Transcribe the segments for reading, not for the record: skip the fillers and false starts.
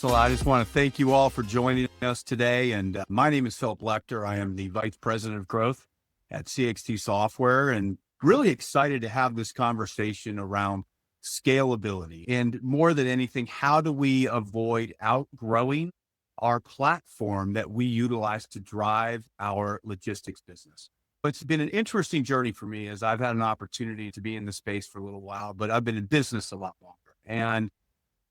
Excellent. I just want to thank you all for joining us today. And my name is Philip Lecter. I am the Vice President of Growth at CXT Software, and really excited to have this conversation around scalability. And more than anything, how do we avoid outgrowing our platform that we utilize to drive our logistics business? It's been an interesting journey for me as I've had an opportunity to be in the space for a little while, but I've been in business a lot longer. And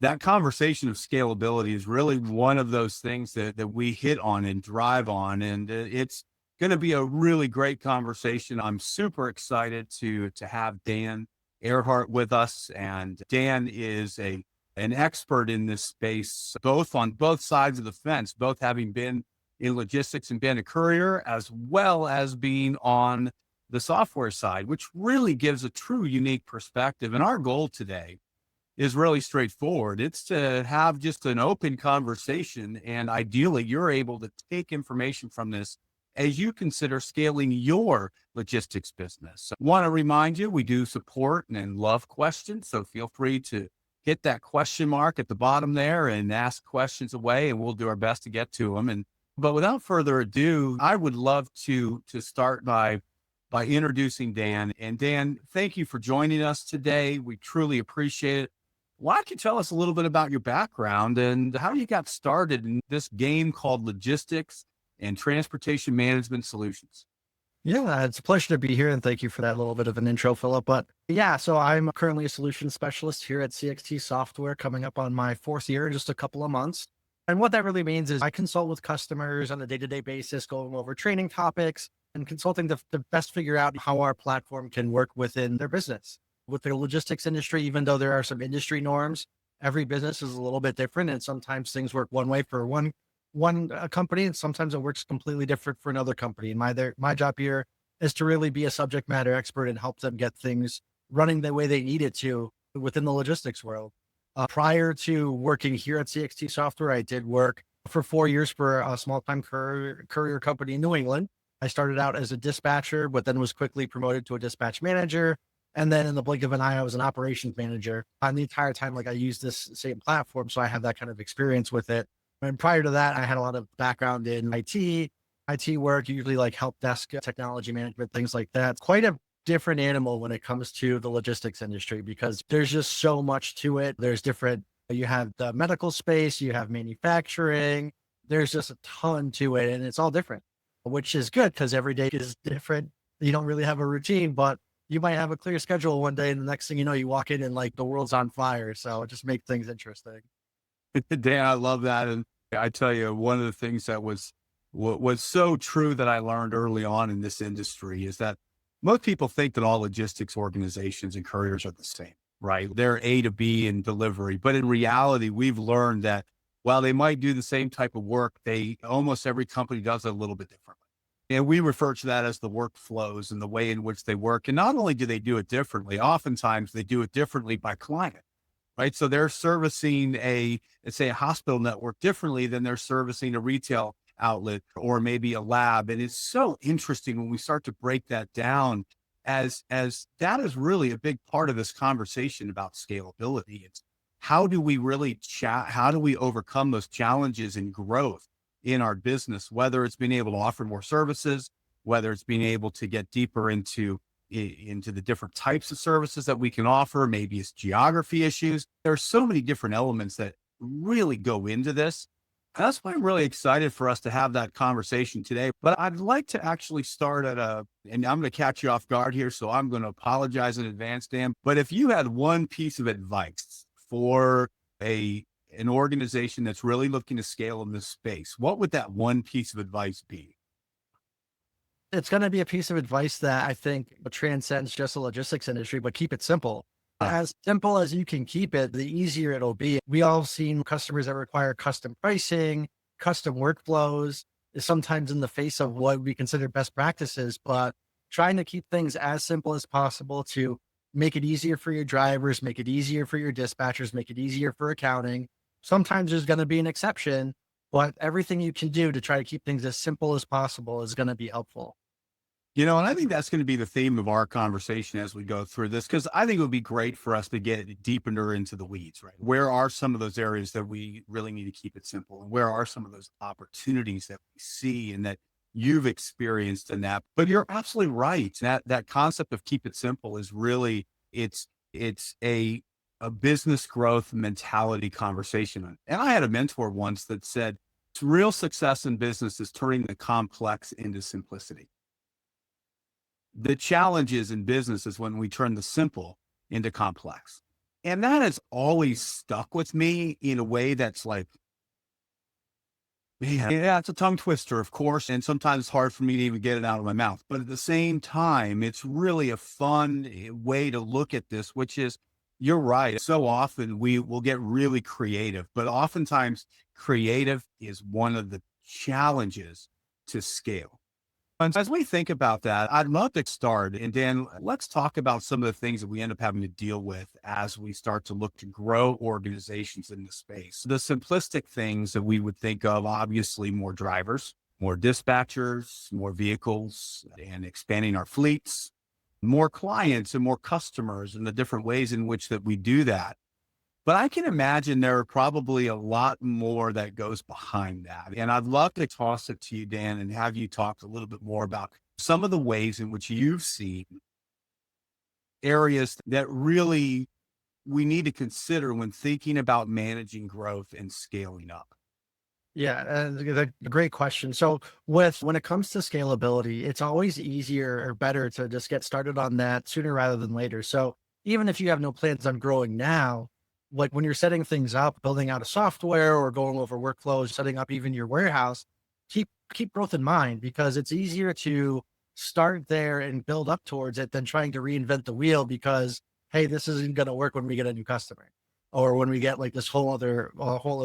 that conversation of scalability is really one of those things that we hit on and drive on. And it's going to be a really great conversation. I'm super excited to have Dan Earhart with us. And Dan is an expert in this space, both on both sides of the fence, both having been in logistics and been a courier, as well as being on the software side, which really gives a true unique perspective. And our goal today is really straightforward. It's to have just an open conversation. And ideally, you're able to take information from this as you consider scaling your logistics business. I want to remind you, we do support and love questions. So feel free to hit that question mark at the bottom there and ask questions away, and we'll do our best to get to them. But without further ado, I would love to start by introducing Dan. And Dan, thank you for joining us today. We truly appreciate it. Why don't you tell us a little bit about your background and how you got started in this game called logistics and transportation management solutions? Yeah, it's a pleasure to be here. And thank you for that little bit of an intro, Philip. But yeah, so I'm currently a solution specialist here at CXT Software, coming up on my fourth year in just a couple of months. And what that really means is I consult with customers on a day-to-day basis, going over training topics and consulting to best figure out how our platform can work within their business. With the logistics industry, even though there are some industry norms, every business is a little bit different. And sometimes things work one way for one company, and sometimes it works completely different for another company. And my job here is to really be a subject matter expert and help them get things running the way they need it to within the logistics world. Prior to working here at CXT Software, I did work for 4 years for a small-time courier company in New England. I started out as a dispatcher, but then was quickly promoted to a dispatch manager. And then in the blink of an eye, I was an operations manager. And the entire time, I used this same platform, so I have that kind of experience with it. And prior to that, I had a lot of background in IT work, usually help desk technology management, things like that. It's quite a different animal when it comes to the logistics industry because there's just so much to it. You have the medical space, you have manufacturing, there's just a ton to it, and it's all different, which is good because every day is different. You don't really have a routine, but you might have a clear schedule one day, and the next thing you know, you walk in and the world's on fire. So it just makes things interesting. Dan, I love that. And I tell you, one of the things that was so true that I learned early on in this industry is that most people think that all logistics organizations and couriers are the same, right? They're A to B in delivery. But in reality, we've learned that while they might do the same type of work, almost every company does it a little bit differently. And we refer to that as the workflows and the way in which they work. And not only do they do it differently, oftentimes they do it differently by client, right? So they're servicing let's say a hospital network differently than they're servicing a retail outlet or maybe a lab. And it's so interesting when we start to break that down as that is really a big part of this conversation about scalability. It's how do we really how do we overcome those challenges and growth in our business, whether it's being able to offer more services, whether it's being able to get deeper into the different types of services that we can offer, maybe it's geography issues. There are so many different elements that really go into this. That's why I'm really excited for us to have that conversation today. But I'd like to actually start and I'm going to catch you off guard here, so I'm going to apologize in advance, Dan. But if you had one piece of advice for an organization that's really looking to scale in this space, what would that one piece of advice be? It's going to be a piece of advice that I think transcends just the logistics industry, but keep it simple. As simple as you can keep it, the easier it'll be. We all seen customers that require custom pricing, custom workflows, is sometimes in the face of what we consider best practices, but trying to keep things as simple as possible to make it easier for your drivers, make it easier for your dispatchers, make it easier for accounting. Sometimes there's going to be an exception, but everything you can do to try to keep things as simple as possible is going to be helpful. And I think that's going to be the theme of our conversation as we go through this, because I think it would be great for us to get deeper into the weeds, right? Where are some of those areas that we really need to keep it simple? And where are some of those opportunities that we see and that you've experienced in that? But you're absolutely right. That concept of keep it simple is really, it's a business growth mentality conversation. And I had a mentor once that said, real success in business is turning the complex into simplicity. The challenges in business is when we turn the simple into complex. And that has always stuck with me in a way that's like, man, yeah, it's a tongue twister, of course. And sometimes it's hard for me to even get it out of my mouth. But at the same time, it's really a fun way to look at this, which is, you're right. So often we will get really creative, but oftentimes creative is one of the challenges to scale. And as we think about that, I'd love to start. And Dan, let's talk about some of the things that we end up having to deal with as we start to look to grow organizations in the space. The simplistic things that we would think of, obviously, more drivers, more dispatchers, more vehicles, and expanding our fleets, more clients and more customers, and the different ways in which that we do that. But I can imagine there are probably a lot more that goes behind that. And I'd love to toss it to you, Dan, and have you talk a little bit more about some of the ways in which you've seen areas that really we need to consider when thinking about managing growth and scaling up. Yeah, a great question. So when it comes to scalability, it's always easier or better to just get started on that sooner rather than later. So even if you have no plans on growing now, like when you're setting things up, building out a software or going over workflows, setting up even your warehouse, keep growth in mind because it's easier to start there and build up towards it than trying to reinvent the wheel because hey, this isn't going to work when we get a new customer or when we get like this whole other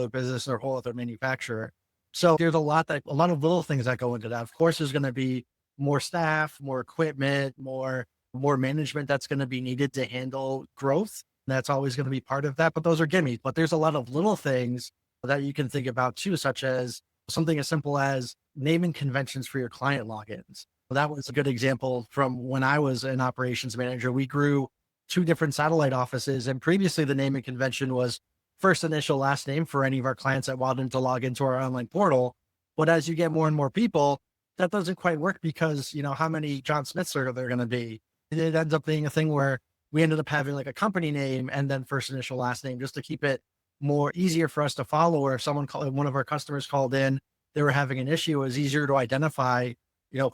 business or whole other manufacturer. So there's a lot of little things that go into that. Of course, there's going to be more staff, more equipment, more management that's going to be needed to handle growth. That's always going to be part of that, but those are gimmies. But there's a lot of little things that you can think about too, such as something as simple as naming conventions for your client logins. That was a good example from when I was an operations manager. We grew two different satellite offices. And previously the naming convention was first initial last name for any of our clients that wanted to log into our online portal. But as you get more and more people, that doesn't quite work because, how many John Smiths are there going to be? It ends up being a thing where we ended up having like a company name and then first initial last name just to keep it more easier for us to follow. Or if one of our customers called in, they were having an issue, it was easier to identify,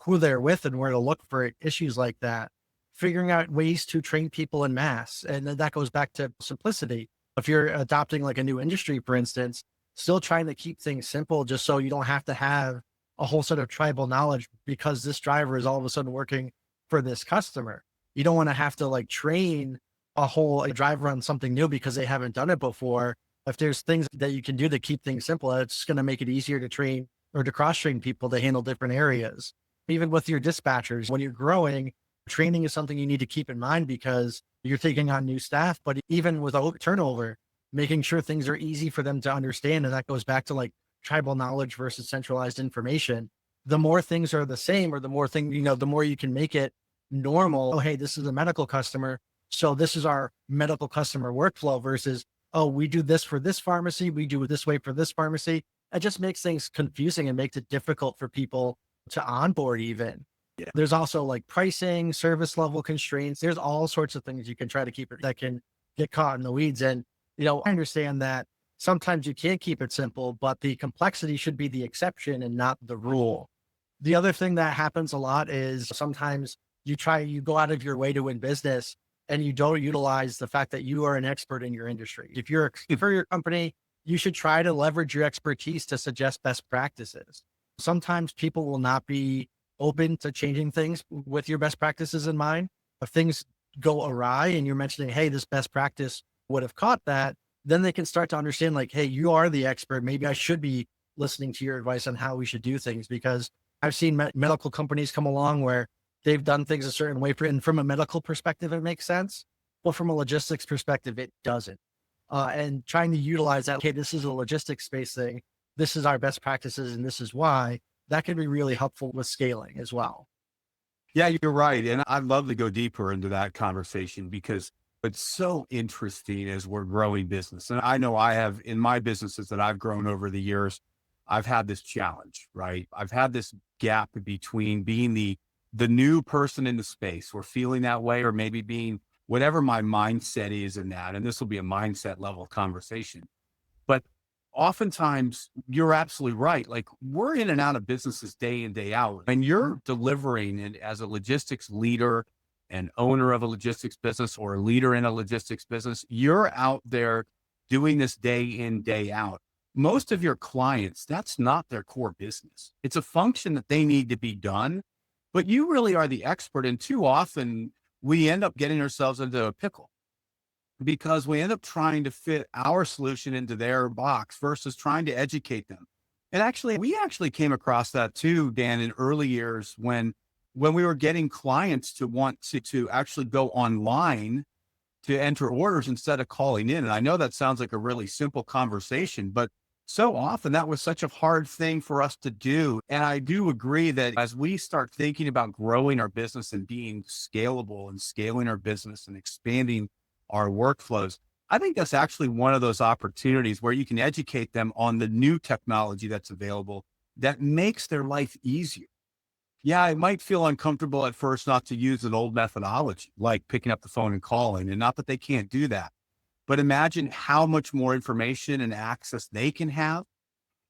who they're with and where to look for issues like that. Figuring out ways to train people en masse. And then that goes back to simplicity. If you're adopting like a new industry, for instance, still trying to keep things simple, just so you don't have to have a whole set of tribal knowledge because this driver is all of a sudden working for this customer. You don't want to have to like train a driver on something new because they haven't done it before. If there's things that you can do to keep things simple, it's going to make it easier to train or to cross train people to handle different areas. Even with your dispatchers, when you're growing, training is something you need to keep in mind because you're taking on new staff, but even without turnover, making sure things are easy for them to understand. And that goes back to like tribal knowledge versus centralized information. The more things are the same or the more you can make it normal. Oh, hey, this is a medical customer. So this is our medical customer workflow versus, oh, we do this for this pharmacy. We do it this way for this pharmacy. It just makes things confusing and makes it difficult for people to onboard even. Yeah. There's also like pricing, service level constraints. There's all sorts of things you can try to keep it that can get caught in the weeds. And, I understand that sometimes you can't keep it simple, but the complexity should be the exception and not the rule. The other thing that happens a lot is sometimes you go out of your way to win business and you don't utilize the fact that you are an expert in your industry. If you're for your company, you should try to leverage your expertise to suggest best practices. Sometimes people will not be open to changing things with your best practices in mind. If things go awry and you're mentioning, hey, this best practice would have caught that, then they can start to understand like, hey, you are the expert. Maybe I should be listening to your advice on how we should do things because I've seen medical companies come along where they've done things a certain way and from a medical perspective, it makes sense. But from a logistics perspective, it doesn't. And trying to utilize that, okay, this is a logistics space thing. This is our best practices and this is why. That can be really helpful with scaling as well. Yeah, you're right. And I'd love to go deeper into that conversation because it's so interesting as we're growing business. And I know I have in my businesses that I've grown over the years, I've had this challenge, right? I've had this gap between being the new person in the space or feeling that way, or maybe being whatever my mindset is in that. And this will be a mindset level conversation. But oftentimes, you're absolutely right. Like we're in and out of businesses day in, day out. And you're delivering and as a logistics leader and owner of a logistics business or a leader in a logistics business, you're out there doing this day in, day out. Most of your clients, that's not their core business. It's a function that they need to be done, but you really are the expert. And too often we end up getting ourselves into a pickle because we end up trying to fit our solution into their box versus trying to educate them. And actually, we actually came across that too, Dan, in early years when we were getting clients to want to actually go online to enter orders instead of calling in. And I know that sounds like a really simple conversation, but so often that was such a hard thing for us to do. And I do agree that as we start thinking about growing our business and being scalable and scaling our business and expanding our workflows, I think that's actually one of those opportunities where you can educate them on the new technology that's available that makes their life easier. Yeah, it might feel uncomfortable at first not to use an old methodology like picking up the phone and calling, and not that they can't do that. But imagine how much more information and access they can have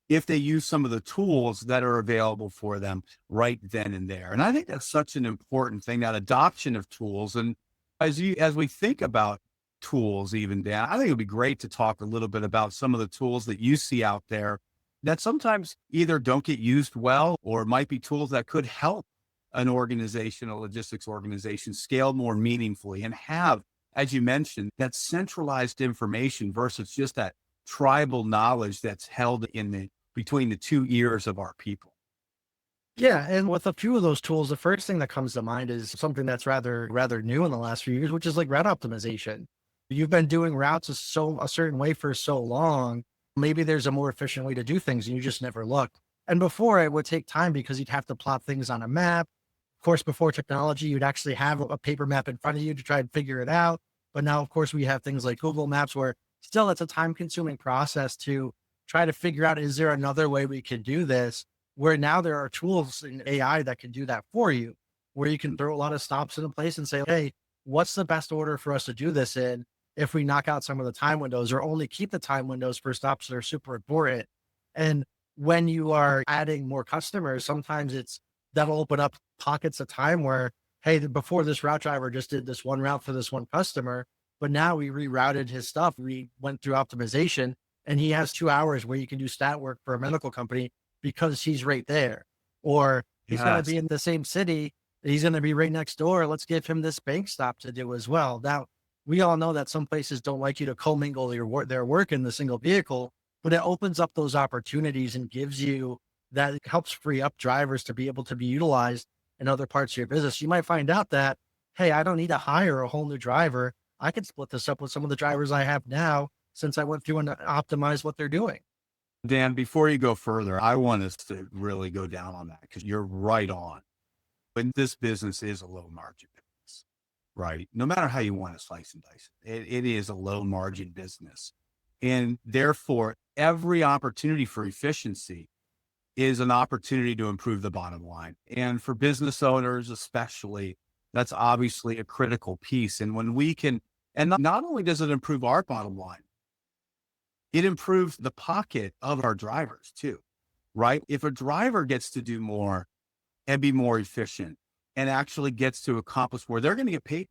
if they use some of the tools that are available for them right then and there. And I think that's such an important thing, that adoption of tools. And as we think about tools, even Dan, I think it'd be great to talk a little bit about some of the tools that you see out there that sometimes either don't get used well or might be tools that could help an organization, a logistics organization, scale more meaningfully and have, as you mentioned, that centralized information versus just that tribal knowledge that's held in the between the two ears of our people. Yeah, and with a few of those tools, the first thing that comes to mind is something that's rather new in the last few years, which is like route optimization. You've been doing routes a certain way for so long. Maybe there's a more efficient way to do things and you just never looked. And before it would take time because you'd have to plot things on a map. Of course, before technology, you'd actually have a paper map in front of you to try and figure it out. But now, of course, we have things like Google Maps where still it's a time consuming process to try to figure out, is there another way we can do this? Where now there are tools in AI that can do that for you, where you can throw a lot of stops into place and say, hey, what's the best order for us to do this in? If we knock out some of the time windows or only keep the time windows for stops that are super important. And when you are adding more customers, sometimes that'll open up pockets of time where, hey, before this route driver just did this one route for this one customer, but now we rerouted his stuff. We went through optimization and he has 2 hours where you can do stat work for a medical company because he's right there. Or he's going to Yes. be in the same city. He's going to be right next door. Let's give him this bank stop to do as well. Now, we all know that some places don't like you to commingle their work in the single vehicle, but it opens up those opportunities and gives you that, it helps free up drivers to be able to be utilized in other parts of your business. You might find out that, hey, I don't need to hire a whole new driver. I can split this up with some of the drivers I have now since I went through and optimized what they're doing. Dan, before you go further, I want us to really go down on that because you're right on. But this business is a low margin business, right? No matter how you want to slice and dice it is a low margin business. And therefore, every opportunity for efficiency is an opportunity to improve the bottom line. And for business owners, especially, that's obviously a critical piece. And when we can, and not only does it improve our bottom line, it improves the pocket of our drivers too, right? If a driver gets to do more and be more efficient and actually gets to accomplish more, they're going to get paid,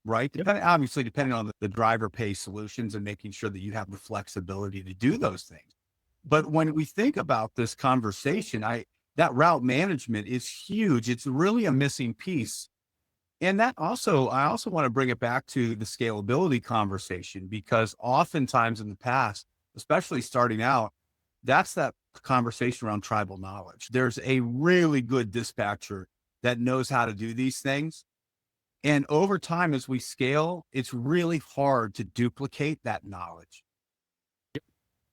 right? Yep. Obviously, depending on the driver pay solutions and making sure that you have the flexibility to do those things. But when we think about this conversation, that route management is huge. It's really a missing piece. And I also want to bring it back to the scalability conversation because oftentimes in the past, especially starting out, that's that conversation around tribal knowledge. There's a really good dispatcher that knows how to do these things. And over time, as we scale, it's really hard to duplicate that knowledge.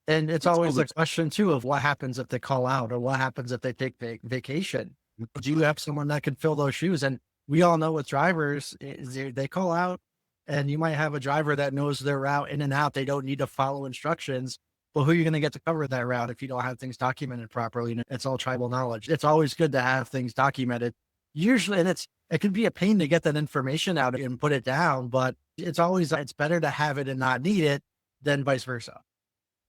And it's It's always over. a question too of what happens if they call out or what happens if they take vacation. Do you have someone that can fill those shoes? And we all know with drivers, they call out, and you might have a driver that knows their route in and out. They don't need to follow instructions. But who are you going to get to cover that route if you don't have things documented properly? And it's all tribal knowledge. It's always good to have things documented. Usually, and it can be a pain to get that information out and put it down, but it's better to have it and not need it than vice versa.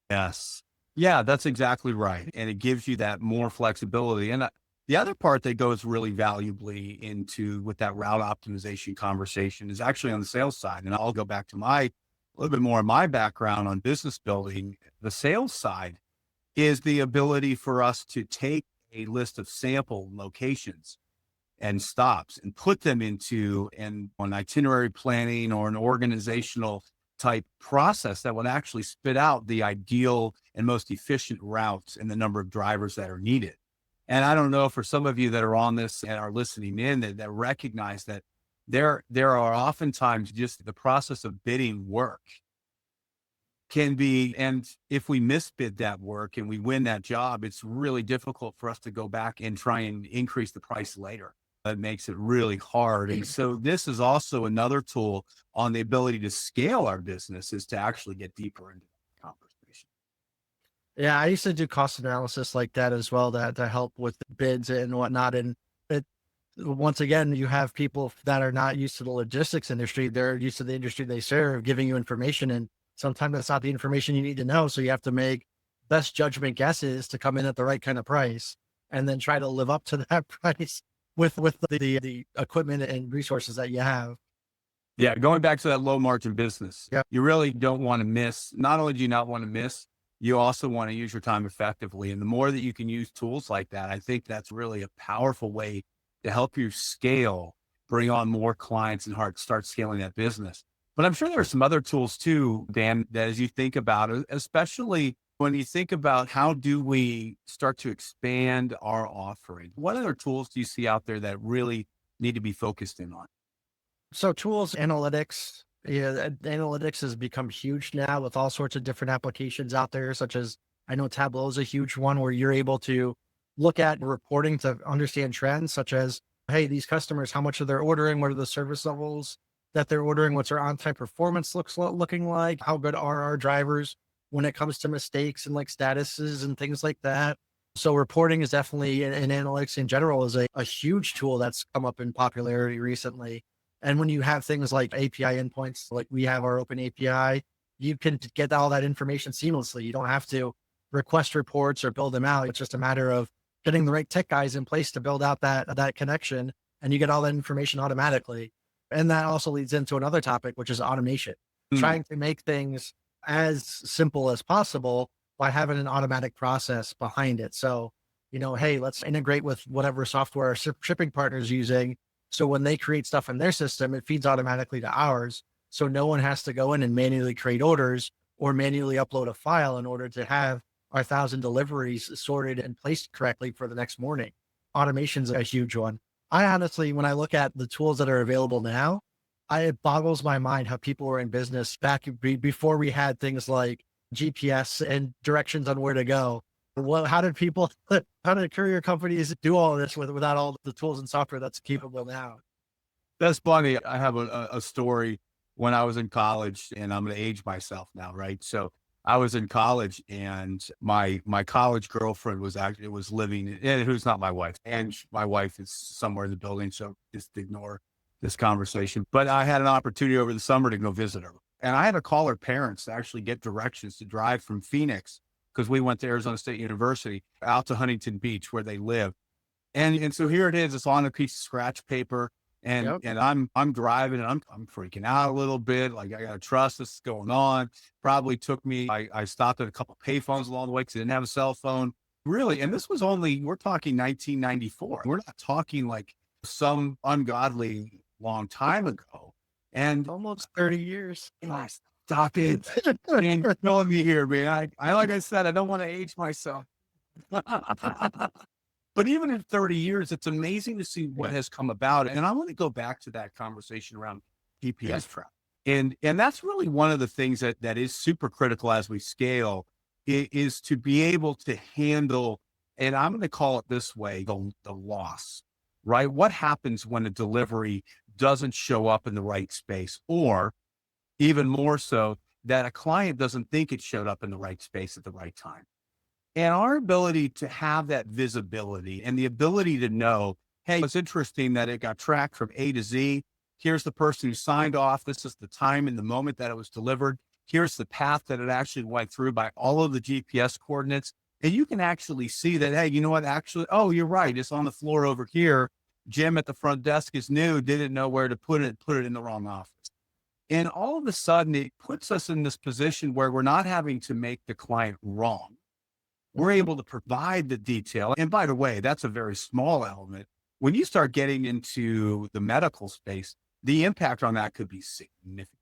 Yes. Yeah, that's exactly right. And it gives you that more flexibility. And the other part that goes really valuably into with that route optimization conversation is actually on the sales side. And I'll go back to a little bit more of my background on business building. The sales side is the ability for us to take a list of sample locations and stops and put them into an itinerary planning or an organizational type process that would actually spit out the ideal and most efficient routes and the number of drivers that are needed. And I don't know, for some of you that are on this and are listening in, that recognize that there are oftentimes just the process of bidding work can be, and if we misbid that work and we win that job, it's really difficult for us to go back and try and increase the price later. That makes it really hard. And so this is also another tool on the ability to scale our business, is to actually get deeper into the conversation. Yeah, I used to do cost analysis like that as well, to help with bids and whatnot. And it, once again, you have people that are not used to the logistics industry. They're used to the industry they serve, giving you information. And sometimes that's not the information you need to know. So you have to make best judgment guesses to come in at the right kind of price and then try to live up to that price with the equipment and resources that you have. Yeah, going back to that low margin business, Yeah. you really don't want to miss. Not only do you not want to miss, you also want to use your time effectively. And the more that you can use tools like that, I think that's really a powerful way to help you scale, bring on more clients and start scaling that business. But I'm sure there are some other tools too, Dan, that as you think about it, especially when you think about how do we start to expand our offering, what other tools do you see out there that really need to be focused in on? So tools, analytics, yeah, analytics has become huge now with all sorts of different applications out there, such as I know Tableau is a huge one where you're able to look at reporting to understand trends, such as, hey, these customers, how much are they ordering? What are the service levels that they're ordering? What's our on-time performance looking like? How good are our drivers when it comes to mistakes and like statuses and things like that? So reporting is definitely, and analytics in general is a huge tool that's come up in popularity recently. And when you have things like API endpoints, like we have our open API, you can get all that information seamlessly. You don't have to request reports or build them out. It's just a matter of getting the right tech guys in place to build out that connection, and you get all that information automatically. And that also leads into another topic, which is automation, Mm. trying to make things as simple as possible by having an automatic process behind it. So, hey, let's integrate with whatever software our shipping partner is using. So when they create stuff in their system, it feeds automatically to ours. So no one has to go in and manually create orders or manually upload a file in order to have our 1,000 deliveries sorted and placed correctly for the next morning. Automation's a huge one. I honestly, when I look at the tools that are available now, it boggles my mind how people were in business back before we had things like GPS and directions on where to go. Well, how did people, how did courier companies do all of this without all the tools and software that's capable now? That's funny. I have a story when I was in college, and I'm going to age myself now, right? So I was in college, and my college girlfriend was living, and who's not my wife, and my wife is somewhere in the building, so just ignore this conversation. But I had an opportunity over the summer to go visit her, and I had to call her parents to actually get directions to drive from Phoenix, because we went to Arizona State University, out to Huntington Beach where they live. And so here it is. It's on a piece of scratch paper, and Yep. I'm driving, and I'm freaking out a little bit. Like, I gotta trust this is going on. Probably took me. I stopped at a couple payphones along the way because I didn't have a cell phone. Really, and this was only, we're talking 1994. We're not talking like some ungodly long time ago. And Almost 30 years. guys, stop it. Man, you're killing me here, man. I like I said, I don't want to age myself. But even in 30 years, it's amazing to see what has come about. And I want to go back to that conversation around GPS traffic. And that's really one of the things that is super critical as we scale, is to be able to handle, and I'm going to call it this way, the loss. right? What happens when a delivery doesn't show up in the right space, or even more so, that a client doesn't think it showed up in the right space at the right time? And our ability to have that visibility and the ability to know, hey, it's interesting that it got tracked from A to Z. Here's the person who signed off. This is the time and the moment that it was delivered. Here's the path that it actually went through by all of the GPS coordinates. And you can actually see that, hey, you know what? Actually, oh, you're right. It's on the floor over here. Jim at the front desk is new, didn't know where to put it in the wrong office. And all of a sudden, it puts us in this position where we're not having to make the client wrong. We're able to provide the detail. And by the way, that's a very small element. When you start getting into the medical space, the impact on that could be significant.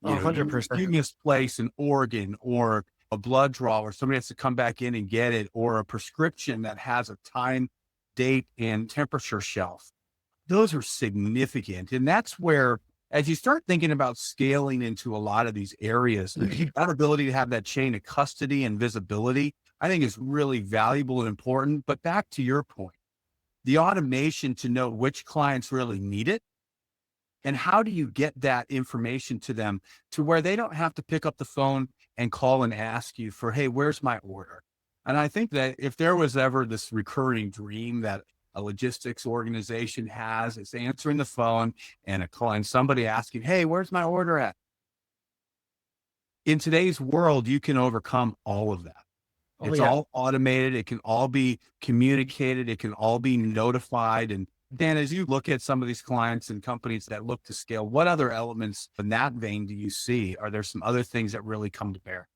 You A know, hundred you percent. misplace an organ or a blood draw, or somebody has to come back in and get it, or a prescription that has a time, date, and temperature shelf. Those are significant. And that's where, as you start thinking about scaling into a lot of these areas, that ability to have that chain of custody and visibility, I think is really valuable and important. But back to your point, the automation to know which clients really need it, and how do you get that information to them to where they don't have to pick up the phone and call and ask you for, hey, where's my order? And I think that if there was ever this recurring dream that a logistics organization has, it's answering the phone and a call and somebody asking, hey, where's my order at? In today's world, you can overcome all of that. Oh It's yeah. all automated. It can all be communicated. It can all be notified. And Dan, as you look at some of these clients and companies that look to scale, what other elements in that vein do you see? Are there some other things that really come to bear?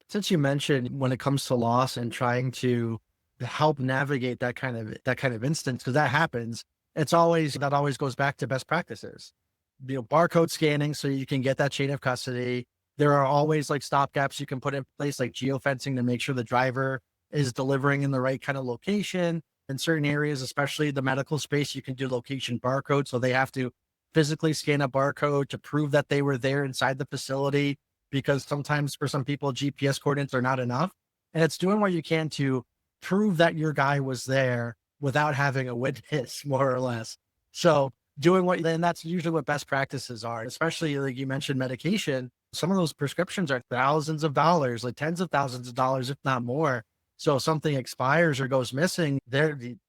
Since you mentioned when it comes to loss and trying to help navigate that kind of instance, because that happens, that always goes back to best practices. Barcode scanning so you can get that chain of custody. There are always like stopgaps you can put in place, like geofencing to make sure the driver is delivering in the right kind of location. In certain areas, especially the medical space, you can do location barcode. So they have to physically scan a barcode to prove that they were there inside the facility, because sometimes for some people, GPS coordinates are not enough. And it's doing what you can to prove that your guy was there without having a witness, more or less. So then that's usually what best practices are, especially like you mentioned medication. Some of those prescriptions are thousands of dollars, like tens of thousands of dollars, if not more. So if something expires or goes missing,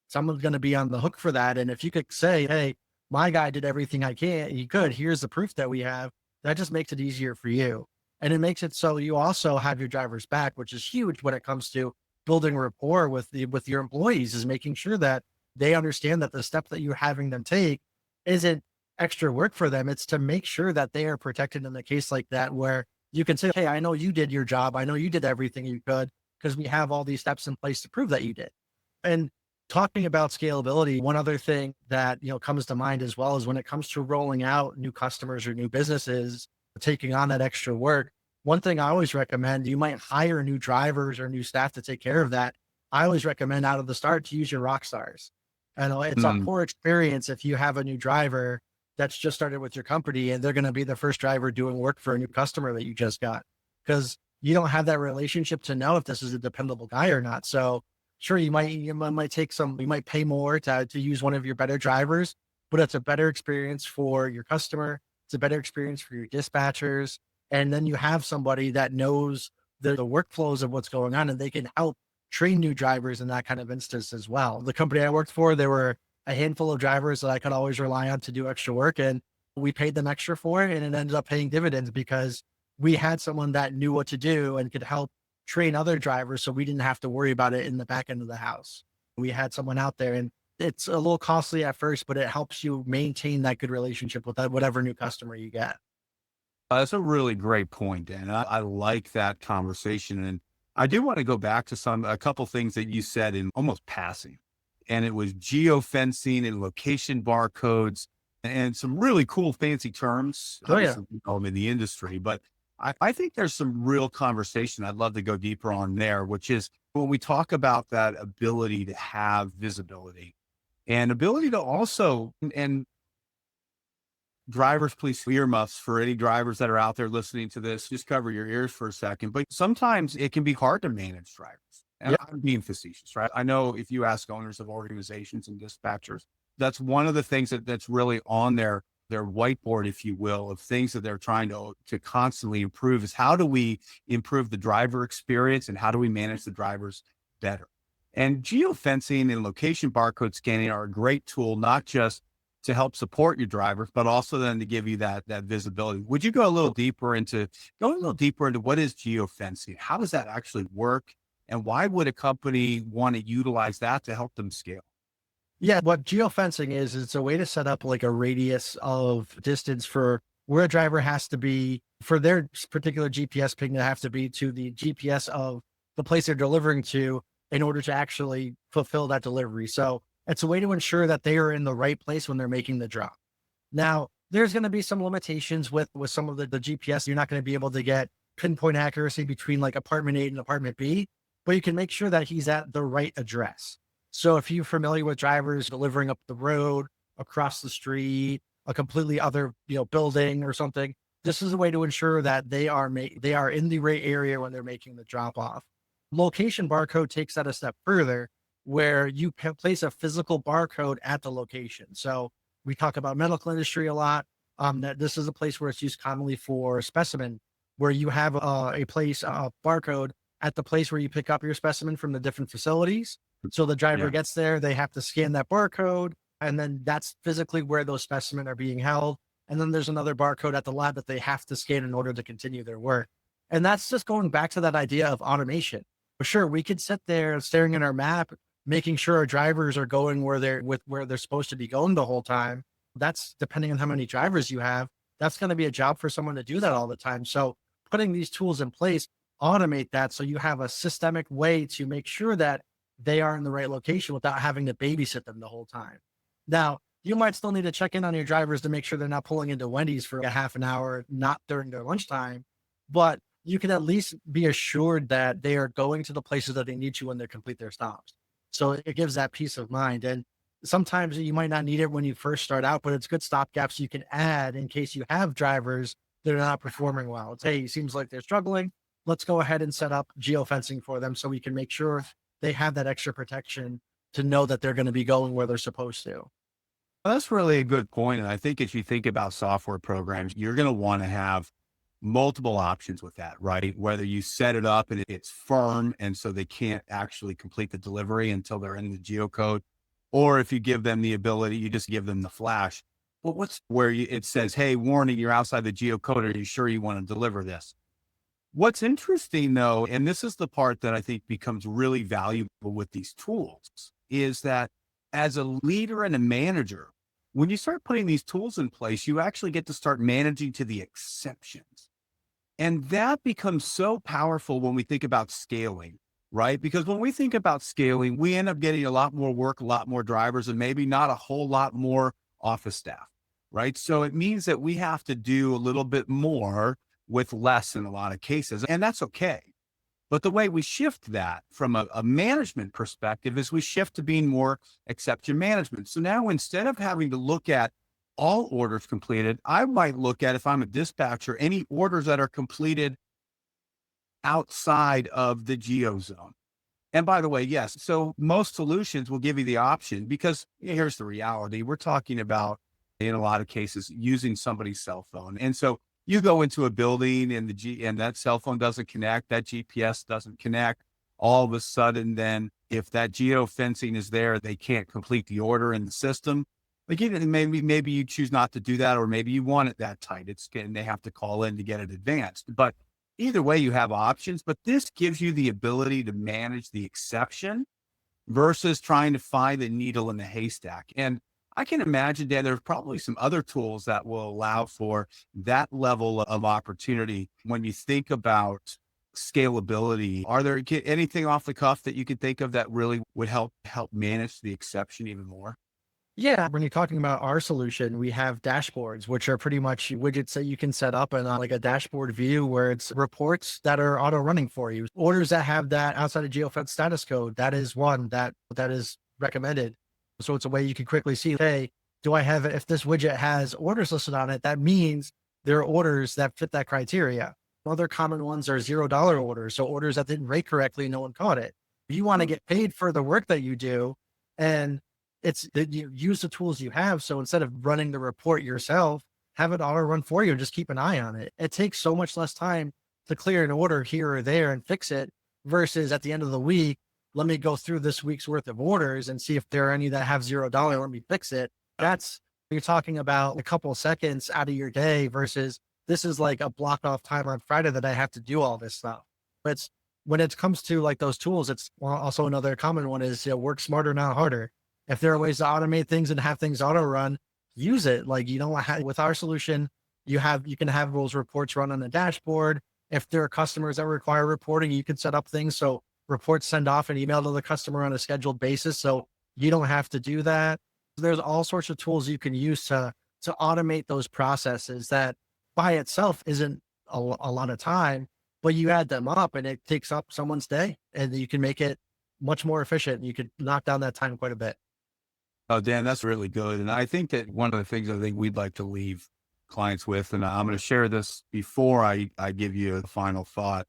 someone's going to be on the hook for that. And if you could say, hey, my guy did everything he could, here's the proof that we have, that just makes it easier for you. And it makes it so you also have your driver's back, which is huge when it comes to building rapport with your employees, is making sure that they understand that the step that you're having them take isn't extra work for them. It's to make sure that they are protected in a case like that, where you can say, hey, I know you did your job. I know you did everything you could, because we have all these steps in place to prove that you did. And talking about scalability, one other thing that, comes to mind as well is when it comes to rolling out new customers or new businesses, taking on that extra work. One thing I always recommend, you might hire new drivers or new staff to take care of that. I always recommend out of the start to use your rock stars. And it's a Mm, poor experience if you have a new driver that's just started with your company and they're going to be the first driver doing work for a new customer that you just got, because you don't have that relationship to know if this is a dependable guy or not. So sure, you might pay more to use one of your better drivers, but it's a better experience for your customer. It's a better experience for your dispatchers. And then you have somebody that knows the workflows of what's going on, and they can help train new drivers in that kind of instance as well. The company I worked for, there were a handful of drivers that I could always rely on to do extra work, and we paid them extra for it. And it ended up paying dividends because we had someone that knew what to do and could help train other drivers. So we didn't have to worry about it in the back end of the house. We had someone out there, and it's a little costly at first, but it helps you maintain that good relationship with whatever new customer you get. that's a really great point, Dan. I like that conversation. And I do want to go back to a couple things that you said in almost passing. And it was geofencing and location barcodes and some really cool fancy terms. Oh yeah. Obviously, we know them in the industry, but I think there's some real conversation I'd love to go deeper on there, which is when we talk about that ability to have visibility and ability to also, and drivers, please earmuffs for any drivers that are out there listening to this. Just cover your ears for a second. But sometimes it can be hard to manage drivers. And Yeah. I'm being facetious, right? I know if you ask owners of organizations and dispatchers, that's one of the things that's really on their whiteboard, if you will, of things that they're trying to constantly improve is how do we improve the driver experience and how do we manage the drivers better? And geofencing and location barcode scanning are a great tool, not just to help support your drivers, but also then to give you that visibility. Would you go a little deeper into what is geofencing? How does that actually work? And why would a company want to utilize that to help them scale? Yeah, what geofencing is, it's a way to set up like a radius of distance for where a driver has to be for their particular GPS ping to have to be to the GPS of the place they're delivering to in order to actually fulfill that delivery. So it's a way to ensure that they are in the right place when they're making the drop. Now, there's going to be some limitations with some of the GPS. You're not going to be able to get pinpoint accuracy between like apartment A and apartment B, but you can make sure that he's at the right address. So if you're familiar with drivers delivering up the road, across the street, a completely other, building or something, this is a way to ensure that they are in the right area when they're making the drop off. Location barcode takes that a step further, where you place a physical barcode at the location. So we talk about medical industry a lot. That this is a place where it's used commonly for specimen, where you have a place, a barcode at the place where you pick up your specimen from the different facilities. So the driver Yeah. gets there, they have to scan that barcode, and then that's physically where those specimens are being held. And then there's another barcode at the lab that they have to scan in order to continue their work. And that's just going back to that idea of automation. For sure, we could sit there staring at our map, making sure our drivers are going where they're supposed to be going the whole time. That's depending on how many drivers you have. That's going to be a job for someone to do that all the time. So putting these tools in place, automate that so you have a systemic way to make sure that they are in the right location without having to babysit them the whole time. Now, you might still need to check in on your drivers to make sure they're not pulling into Wendy's for a half an hour, not during their lunchtime, but you can at least be assured that they are going to the places that they need to when they complete their stops. So it gives that peace of mind. And sometimes you might not need it when you first start out, but it's good stopgaps you can add in case you have drivers that are not performing well. It's, hey, it seems like they're struggling. Let's go ahead and set up geofencing for them so we can make sure they have that extra protection to know that they're going to be going where they're supposed to. Well, that's really a good point. And I think as you think about software programs, you're going to want to have multiple options with that, right? Whether you set it up and it's firm and so they can't actually complete the delivery until they're in the geocode, or if you give them the ability, you just give them the flash. But what's where it says, hey, warning, you're outside the geocode. Are you sure you want to deliver this? What's interesting though, and this is the part that I think becomes really valuable with these tools, is that as a leader and a manager, when you start putting these tools in place, you actually get to start managing to the exceptions. And that becomes so powerful when we think about scaling, right? Because when we think about scaling, we end up getting a lot more work, a lot more drivers, and maybe not a whole lot more office staff, right? So it means that we have to do a little bit more with less in a lot of cases, and that's okay. But the way we shift that from a management perspective is we shift to being more exception management. So now instead of having to look at all orders completed, I might look at, if I'm a dispatcher, any orders that are completed outside of the geo zone. And by the way, yes, so most solutions will give you the option because here's the reality. We're talking about, in a lot of cases, using somebody's cell phone. And so you go into a building and and that cell phone doesn't connect, that GPS doesn't connect. All of a sudden, then if that geo fencing is there, they can't complete the order in the system. Again, maybe you choose not to do that, or maybe you want it that tight. And they have to call in to get it advanced. But either way, you have options. But this gives you the ability to manage the exception versus trying to find the needle in the haystack. And I can imagine that there's probably some other tools that will allow for that level of opportunity. When you think about scalability, are there anything off the cuff that you could think of that really would help manage the exception even more? Yeah, when you're talking about our solution, we have dashboards, which are pretty much widgets that you can set up and like a dashboard view where it's reports that are auto running for you. Orders that have that outside of geofence status code, that is one that is recommended. So it's a way you can quickly see, hey, if this widget has orders listed on it, that means there are orders that fit that criteria. Other common ones are $0 orders. So orders that didn't rate correctly, no one caught it. You want to get paid for the work that you do. And it's that you use the tools you have. So instead of running the report yourself, have it auto run for you and just keep an eye on it. It takes so much less time to clear an order here or there and fix it versus at the end of the week, let me go through this week's worth of orders and see if there are any that have $0. Let me fix it. That's, you're talking about a couple of seconds out of your day versus this is like a block off time on Friday that I have to do all this stuff. But it's, when it comes to like those tools, it's also another common one is, work smarter, not harder. If there are ways to automate things and have things auto run, use it. Like, with our solution, you can have those reports run on a dashboard. If there are customers that require reporting, you can set up things so reports send off an email to the customer on a scheduled basis. So you don't have to do that. There's all sorts of tools you can use to automate those processes that by itself isn't a lot of time, but you add them up and it takes up someone's day and you can make it much more efficient. You could knock down that time quite a bit. Oh, Dan, that's really good. And I think that one of the things I think we'd like to leave clients with, and I'm going to share this before I give you a final thought.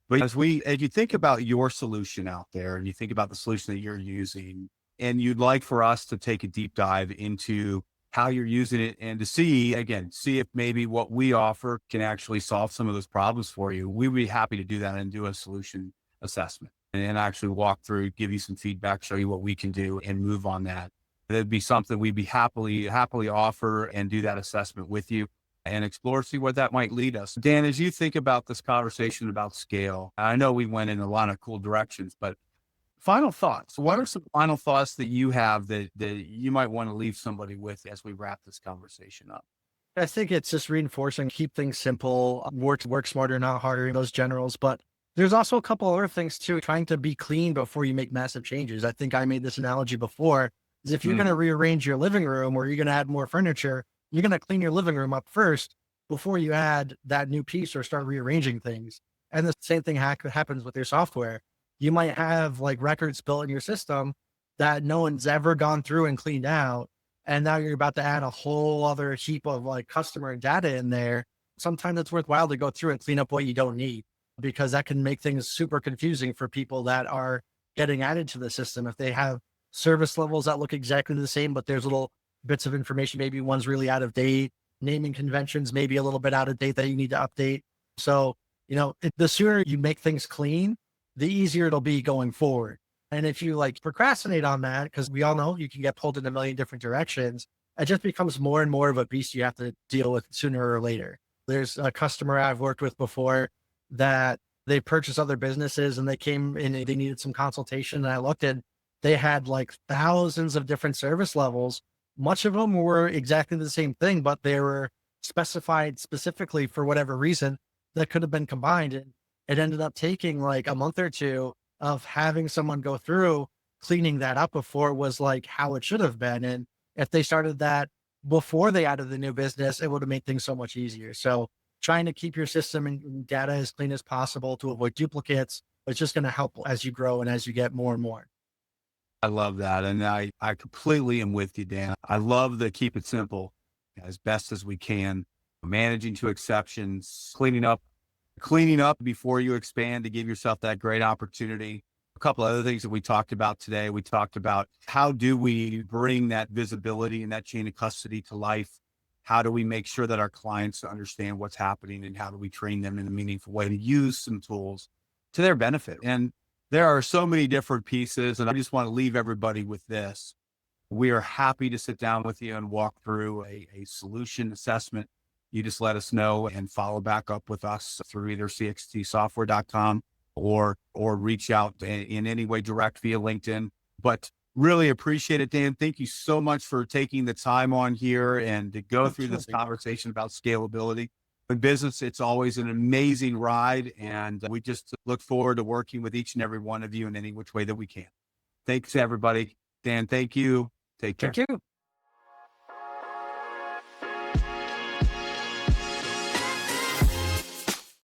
But as you think about your solution out there and you think about the solution that you're using, and you'd like for us to take a deep dive into how you're using it and to see if maybe what we offer can actually solve some of those problems for you, we'd be happy to do that and do a solution assessment and actually walk through, give you some feedback, show you what we can do and move on that. That'd be something we'd be happily offer and do that assessment with you and explore, see what that might lead us. Dan, as you think about this conversation about scale, I know we went in a lot of cool directions, but final thoughts. What are some final thoughts that you have that you might want to leave somebody with as we wrap this conversation up? I think it's just reinforcing, keep things simple, work smarter, not harder, those generals. But there's also a couple other things too, trying to be clean before you make massive changes. I think I made this analogy before, is if you're going to rearrange your living room or you're going to add more furniture, you're going to clean your living room up first before you add that new piece or start rearranging things. And the same thing happens with your software. You might have like records built in your system that no one's ever gone through and cleaned out. And now you're about to add a whole other heap of like customer data in there. Sometimes it's worthwhile to go through and clean up what you don't need, because that can make things super confusing for people that are getting added to the system. If they have service levels that look exactly the same, but there's little bits of information, maybe one's really out of date, naming conventions, maybe a little bit out of date that you need to update. So, the sooner you make things clean, the easier it'll be going forward. And if you like procrastinate on that, because we all know you can get pulled in a million different directions, it just becomes more and more of a beast you have to deal with sooner or later. There's a customer I've worked with before that they purchased other businesses and they came in and they needed some consultation. And I looked at, they had like thousands of different service levels. Much of them were exactly the same thing, but they were specified specifically for whatever reason that could have been combined. And it ended up taking like a month or two of having someone go through cleaning that up before it was like how it should have been. And if they started that before they added the new business, it would have made things so much easier. So trying to keep your system and data as clean as possible to avoid duplicates, it's just going to help as you grow and as you get more and more. I love that. And I completely am with you, Dan. I love the keep it simple as best as we can, managing to exceptions, cleaning up before you expand to give yourself that great opportunity. A couple of other things that we talked about today. We talked about how do we bring that visibility and that chain of custody to life? How do we make sure that our clients understand what's happening, and how do we train them in a meaningful way to use some tools to their benefit? And there are so many different pieces, and I just want to leave everybody with this. We are happy to sit down with you and walk through a solution assessment. You just let us know and follow back up with us through either cxtsoftware.com or reach out in any way direct via LinkedIn. But really appreciate it, Dan. Thank you so much for taking the time on here and to go through this conversation about scalability. In business, it's always an amazing ride, and we just look forward to working with each and every one of you in any which way that we can. Thanks, everybody. Dan, thank you. Take care. Thank you.